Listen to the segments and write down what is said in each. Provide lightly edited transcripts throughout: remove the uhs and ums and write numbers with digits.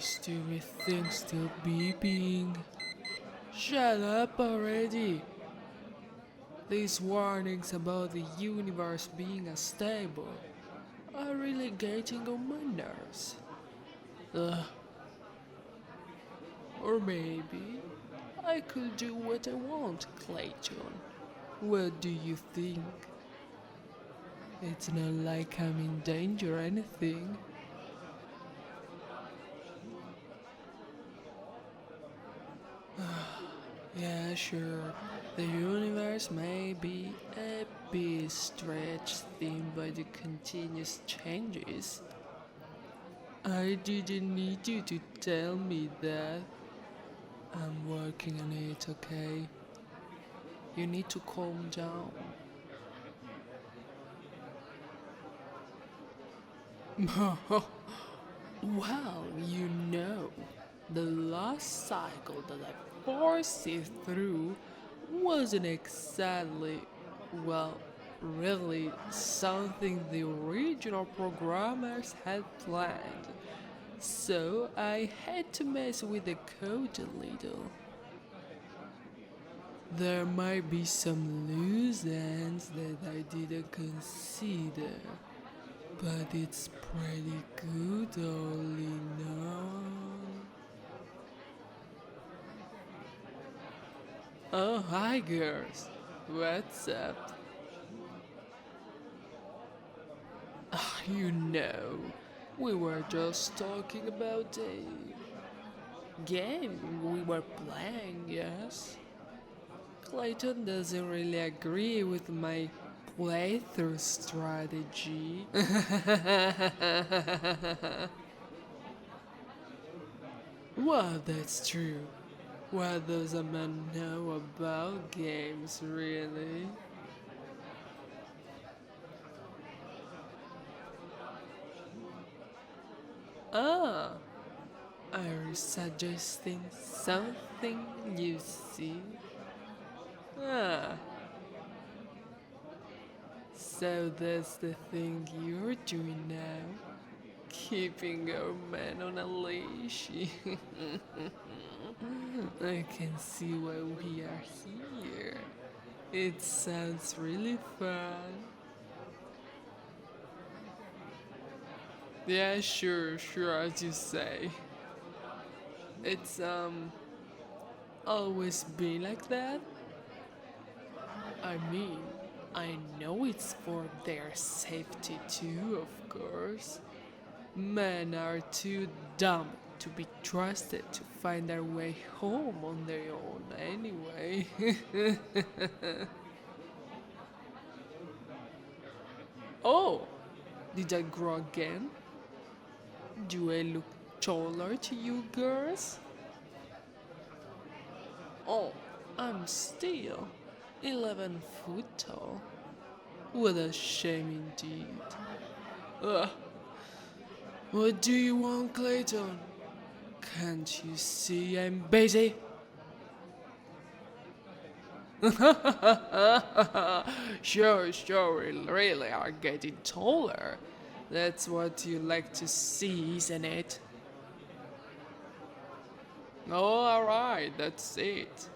stupid thing still beeping? Shut up already! These warnings about the universe being unstable are really getting on my nerves. Ugh. Or maybe I could do what I want, Clayton. What do you think? It's not like I'm in danger or anything. Yeah, sure. The universe may be a bit stretched thin by the continuous changes. I didn't need you to tell me that. I'm working on it, okay? You need to calm down. Well, the last cycle that I forced it through wasn't exactly, well, really something the original programmers had planned. So I had to mess with the code a little. There might be some loose ends that I didn't consider, but it's pretty good all in all. Oh, hi girls. What's up? We were just talking about a game we were playing, yes? Clayton doesn't really agree with my playthrough strategy. Well, that's true. What does a man know about games, really? Ah, are you suggesting something you see? Ah, so that's the thing you're doing now? Keeping your man on a leash. I can see why we are here. It sounds really fun. Yeah, sure, as you say. It's, always been like that? I mean, I know it's for their safety too, of course. Men are too dumb to be trusted to find their way home on their own anyway. Oh, did I grow again? Do I look taller to you girls? Oh, I'm still 11 foot tall. What a shame indeed. Ugh. What do you want, Clayton? Can't you see I'm busy? Sure, we really are getting taller. That's what you like to see, isn't it? Oh, alright, that's it.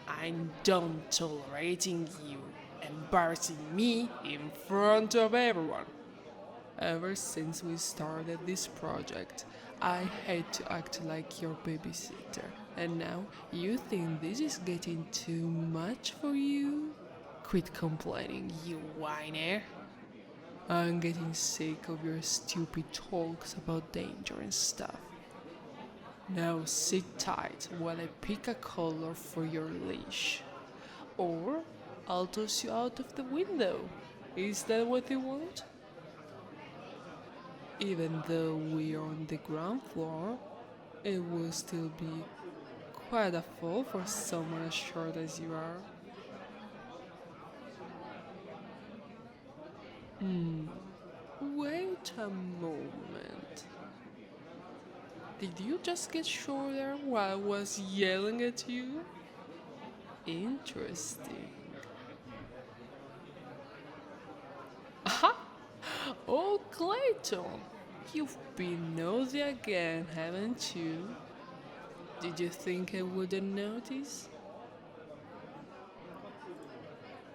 I'm done tolerating you embarrassing me in front of everyone. Ever since we started this project, I had to act like your babysitter. And now you think this is getting too much for you? Quit complaining, you whiner. I'm getting sick of your stupid talks about danger and stuff. Now sit tight while I pick a color for your leash. Or I'll toss you out of the window. Is that what you want? Even though we're on the ground floor, it will still be quite a fall for someone as short as you are. Wait a moment. Did you just get shorter while I was yelling at you? Interesting. Aha! Oh, Clayton! You've been naughty again, haven't you? Did you think I wouldn't notice?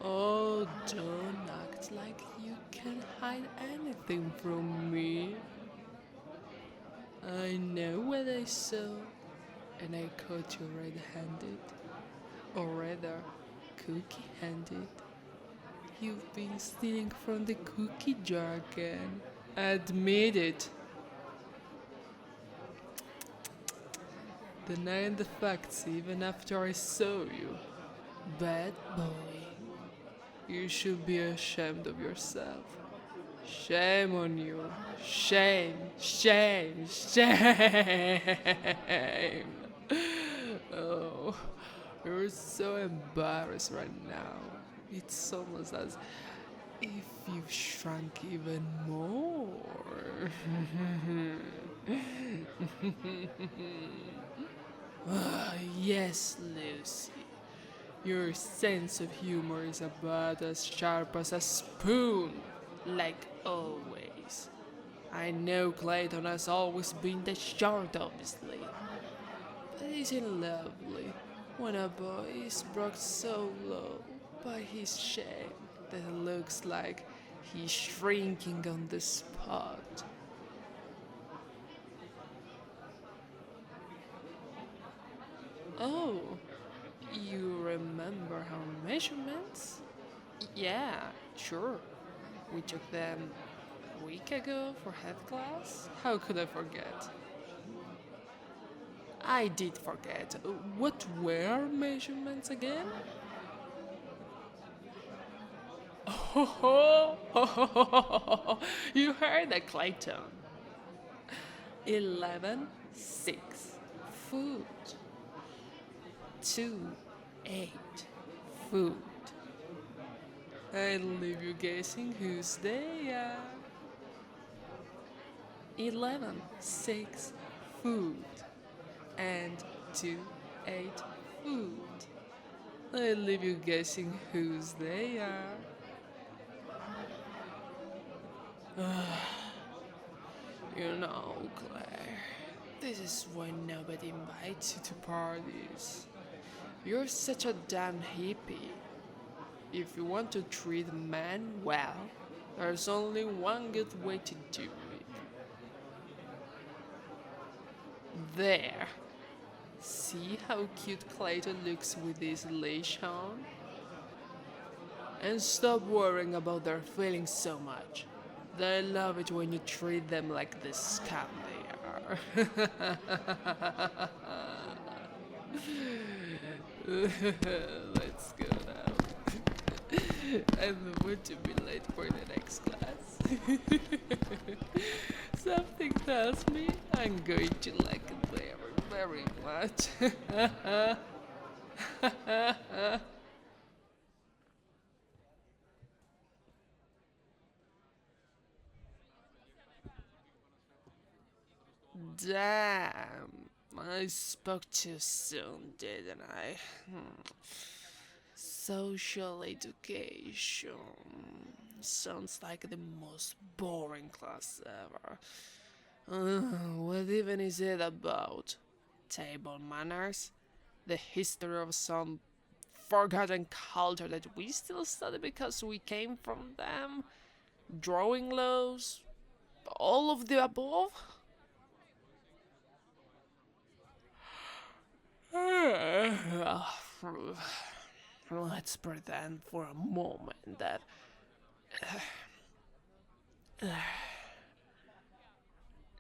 Oh, don't act like you can hide anything from me. I know what I saw, and I caught you red-handed, or rather, cookie-handed. You've been stealing from the cookie jar again. Admit it. Denying the facts even after I saw you. Bad boy. You should be ashamed of yourself. Shame on you. Shame, shame, shame. Oh, you're so embarrassed right now. It's almost as if you've shrunk even more. Yes, Lucy. Your sense of humor is about as sharp as a spoon, like always. I know Clayton has always been the short, obviously. But isn't lovely when a boy is brought so low by his shame that it looks like he's shrinking on the spot? Oh, you remember our measurements? Yeah, sure. We took them a week ago for head class. How could I forget? I did forget. What were our measurements again? Oh, you heard that, Clayton. 11, 6, food. 2, 8, food. I'll leave you guessing whose they are. 11, 6, food. And 2, 8, food. I'll leave you guessing whose they are. You know, Claire, this is why nobody invites you to parties. You're such a damn hippie. If you want to treat a man well, there's only one good way to do it. There. See how cute Clayton looks with this leash on? And stop worrying about their feelings so much. They love it when you treat them like the scum they are. Let's go now. I'm about to be late for the next class. Something tells me I'm going to like it very, very much. Damn, I spoke too soon, didn't I? Social education sounds like the most boring class ever. What even is it about? Table manners? The history of some forgotten culture that we still study because we came from them? Drawing laws? All of the above? Let's pretend for a moment that.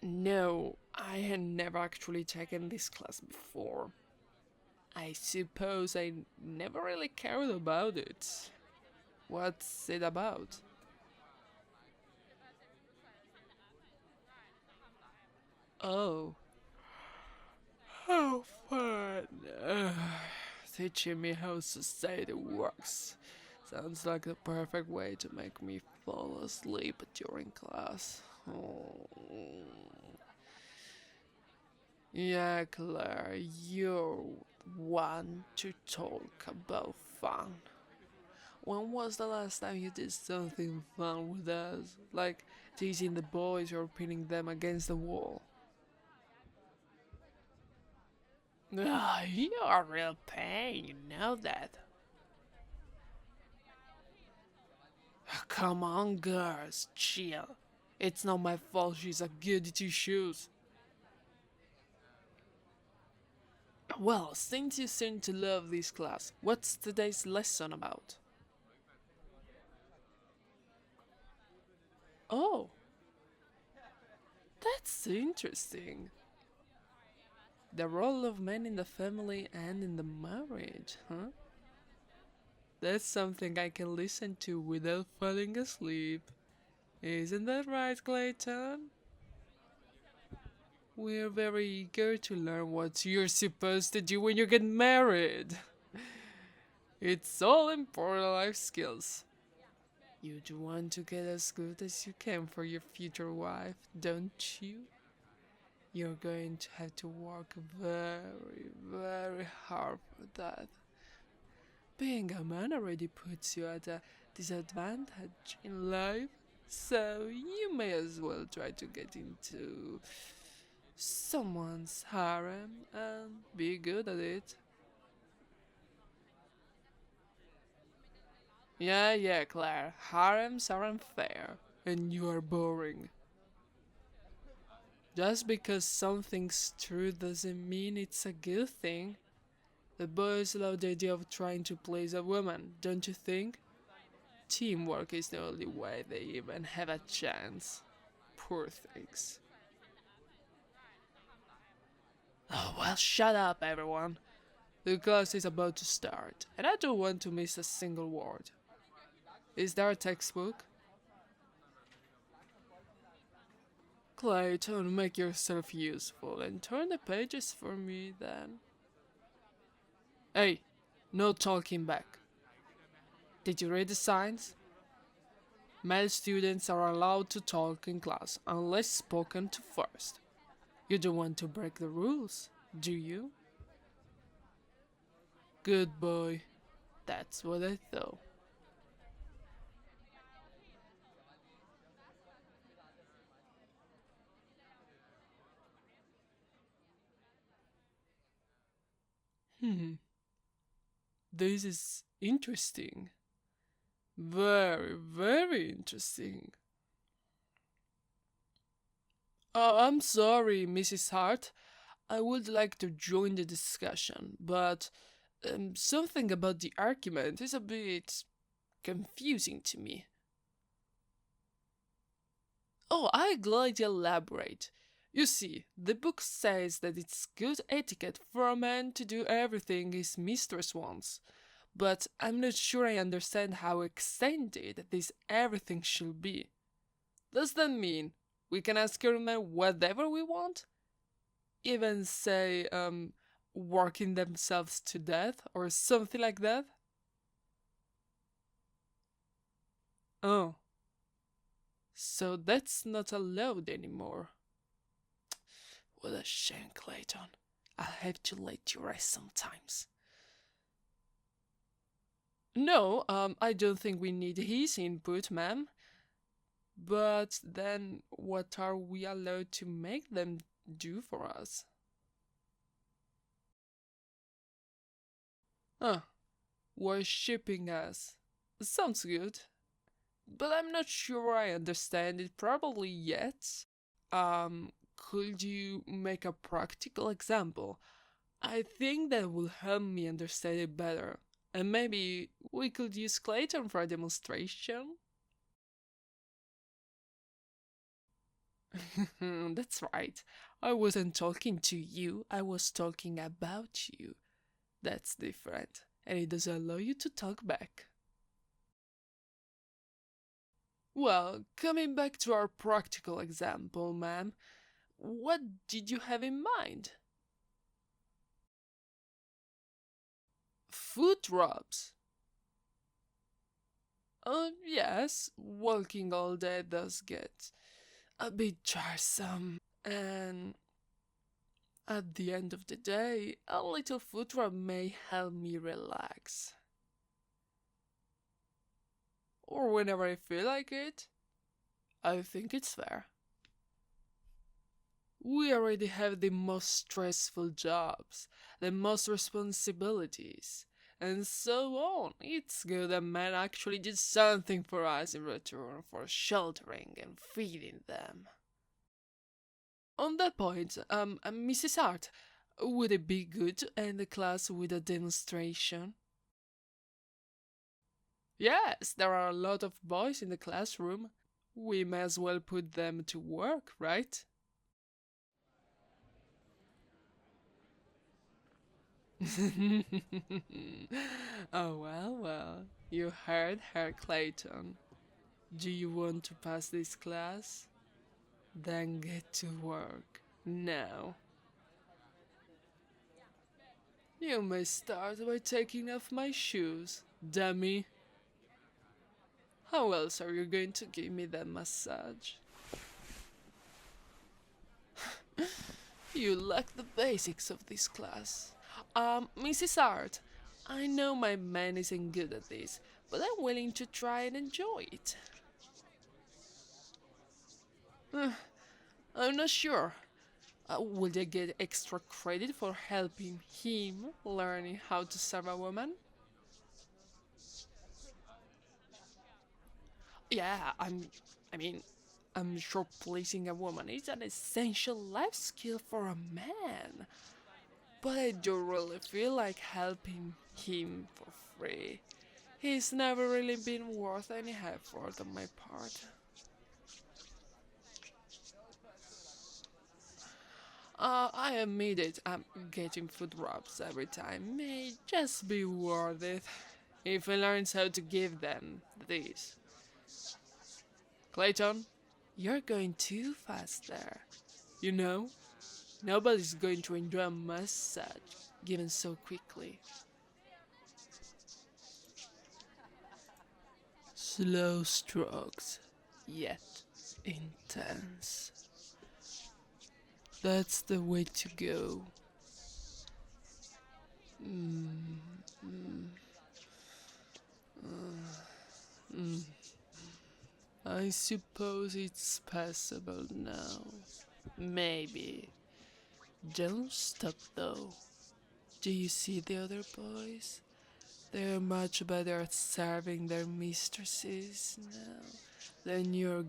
No, I had never actually taken this class before. I suppose I never really cared about it. What's it about? Oh, how fun! Teaching me how society works. Sounds like the perfect way to make me fall asleep during class. Oh. Yeah, Claire, you're one to talk about fun. When was the last time you did something fun with us? Like teasing the boys or pinning them against the wall? Ah, you're a real pain, you know that. Come on, girls, chill. It's not my fault she's a goody two shoes. Well, since you seem to love this class, what's today's lesson about? Oh, that's interesting. The role of men in the family and in the marriage, huh? That's something I can listen to without falling asleep. Isn't that right, Clayton? We're very eager to learn what you're supposed to do when you get married. It's all important life skills. You do want to get as good as you can for your future wife, don't you? You're going to have to work very, very hard for that. Being a man already puts you at a disadvantage in life, so you may as well try to get into someone's harem and be good at it. Yeah, Claire, harems are unfair, and you are boring. Just because something's true doesn't mean it's a good thing. The boys love the idea of trying to please a woman, don't you think? Teamwork is the only way they even have a chance. Poor things. Oh, well, shut up, everyone. The class is about to start, and I don't want to miss a single word. Is there a textbook? Clayton, make yourself useful and turn the pages for me then. Hey, no talking back. Did you read the signs? Male students are allowed to talk in class unless spoken to first. You don't want to break the rules, do you? Good boy. That's what I thought. Hmm, this is interesting. Very, very interesting. I'm sorry, Mrs. Hart. I would like to join the discussion, but something about the argument is a bit confusing to me. Oh, I gladly elaborate. You see, the book says that it's good etiquette for a man to do everything his mistress wants, but I'm not sure I understand how extended this everything should be. Does that mean we can ask your men whatever we want? Even say, working themselves to death or something like that? Oh, so that's not allowed anymore. What a shame, Clayton. I'll have to let you rest sometimes. No, I don't think we need his input, ma'am. But then, what are we allowed to make them do for us? Huh, worshipping us. Sounds good. But I'm not sure I understand it probably yet. Could you make a practical example? I think that will help me understand it better. And maybe we could use Clayton for a demonstration? That's right. I wasn't talking to you, I was talking about you. That's different, and it does allow you to talk back. Well, coming back to our practical example, ma'am, what did you have in mind? Foot rubs. Yes, walking all day does get a bit tiresome, and at the end of the day, a little foot rub may help me relax. or whenever I feel like it. I think it's fair. We already have the most stressful jobs, the most responsibilities, and so on. It's good that men actually did something for us in return for sheltering and feeding them. On that point, Mrs. Hart, would it be good to end the class with a demonstration? Yes, there are a lot of boys in the classroom. We may as well put them to work, right? Oh, well, you heard her, Clayton. Do you want to pass this class? Then get to work, now. You may start by taking off my shoes, dummy. How else are you going to give me that massage? You lack the basics of this class. Mrs. Hart, I know my man isn't good at this, but I'm willing to try and enjoy it. I'm not sure. Will they get extra credit for helping him learning how to serve a woman? Yeah, I mean, I'm sure pleasing a woman is an essential life skill for a man. But I don't really feel like helping him for free. He's never really been worth any effort on my part. I admit it, getting food rubs every time may just be worth it if he learns how to give them this. Clayton, you're going too fast there. You know, nobody's going to enjoy a massage given so quickly. Slow strokes, yet intense. That's the way to go. I suppose it's passable now. Maybe. Don't stop though. Do you see the other boys? They're much better at serving their mistresses now than you're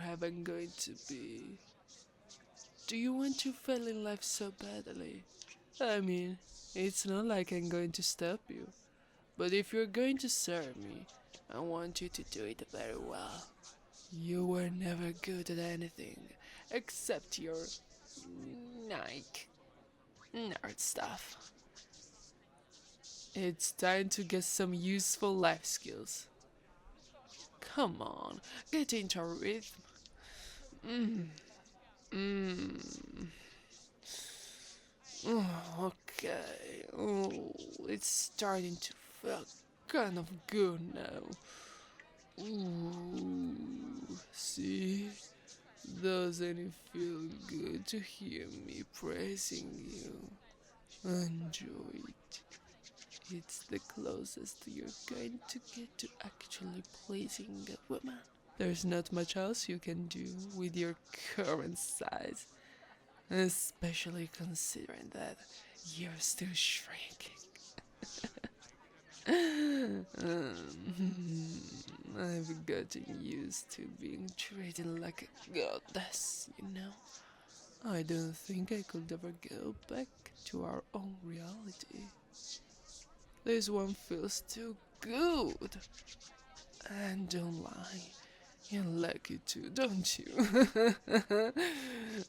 ever going to be. Do you want to fall in love so badly? I mean, it's not like I'm going to stop you. But if you're going to serve me, I want you to do it very well. You were never good at anything except your Nike nerd stuff. It's time to get some useful life skills. Come on, get into a rhythm. Okay. Oh, it's starting to feel kind of good now. Ooh, see? Doesn't it feel good to hear me praising you? Enjoy it. It's the closest you're going to get to actually pleasing a woman. There's not much else you can do with your current size, especially considering that you're still shrinking. I've gotten used to being treated like a goddess, you know? I don't think I could ever go back to our own reality. This one feels too good. And don't lie, you like it too, don't you?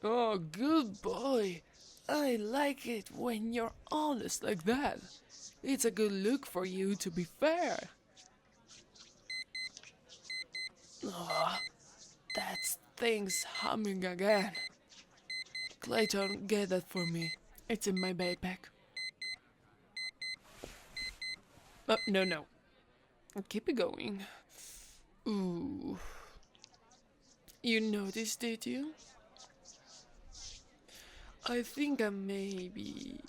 Oh, good boy. I like it when you're honest like that. It's a good look for you, to be fair. Oh, that's things humming again. Clayton, get that for me. It's in my backpack. Oh, no. Keep it going. Ooh. You noticed, did you? I think I'm maybe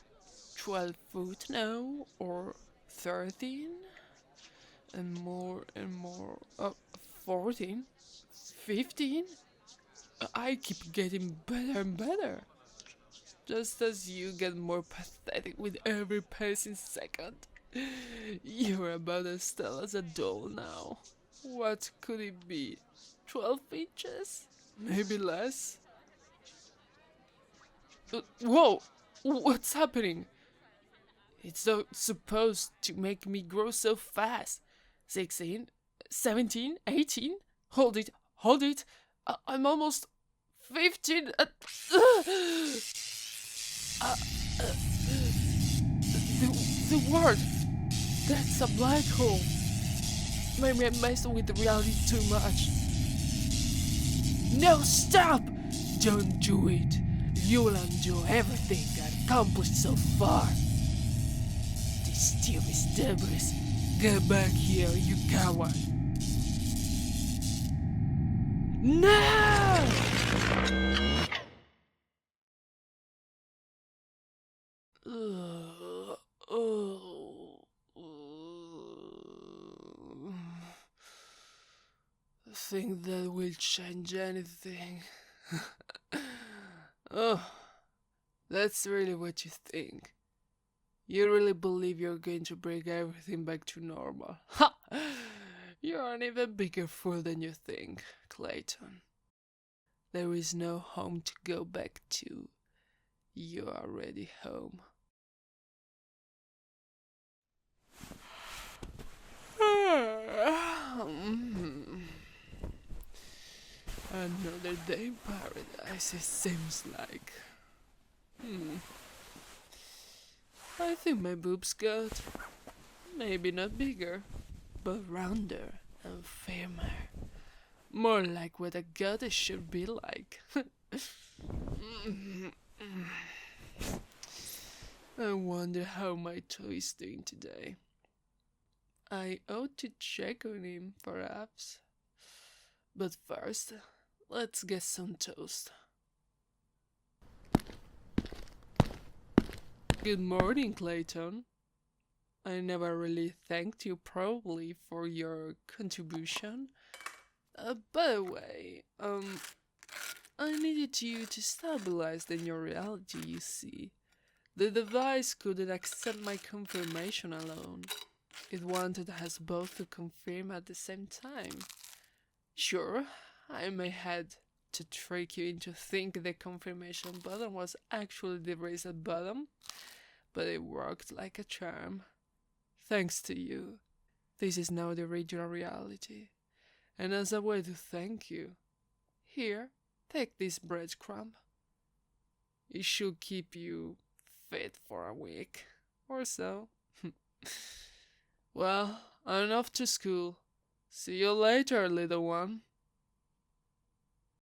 12 foot now, or 13. and more and more. 14? 15? I keep getting better and better. Just as you get more pathetic with every passing second. You're about as tall as a doll now. What could it be? 12 inches? Maybe less? Whoa! What's happening? It's not supposed to make me grow so fast. 16? 17? 18? Hold it, hold it! I'm almost 15! The word! That's a black hole! Maybe I'm messing with reality too much. No, stop! Don't do it! You will undo everything I've accomplished so far. This stupid debris. Get back here, you coward! No! Think that will change anything. Oh, that's really what you think. You really believe you're going to bring everything back to normal. Ha! You're an even bigger fool than you think, Clayton. There is no home to go back to. You're already home. Another day in paradise, it seems like. I think my boobs got maybe not bigger, but rounder and firmer. More like what a goddess should be like. I wonder how my toy is doing today. I ought to check on him, perhaps. But first, let's get some toast. Good morning, Clayton. I never really thanked you properly for your contribution. By the way, I needed you to stabilize the new reality, you see. The device couldn't accept my confirmation alone. It wanted us both to confirm at the same time. Sure, I may had to trick you into thinking the confirmation button was actually the reset button, but it worked like a charm. Thanks to you, this is now the original reality. And as a way to thank you, here, take this breadcrumb. It should keep you fit for a week or so. Well, I'm off to school. See you later, little one.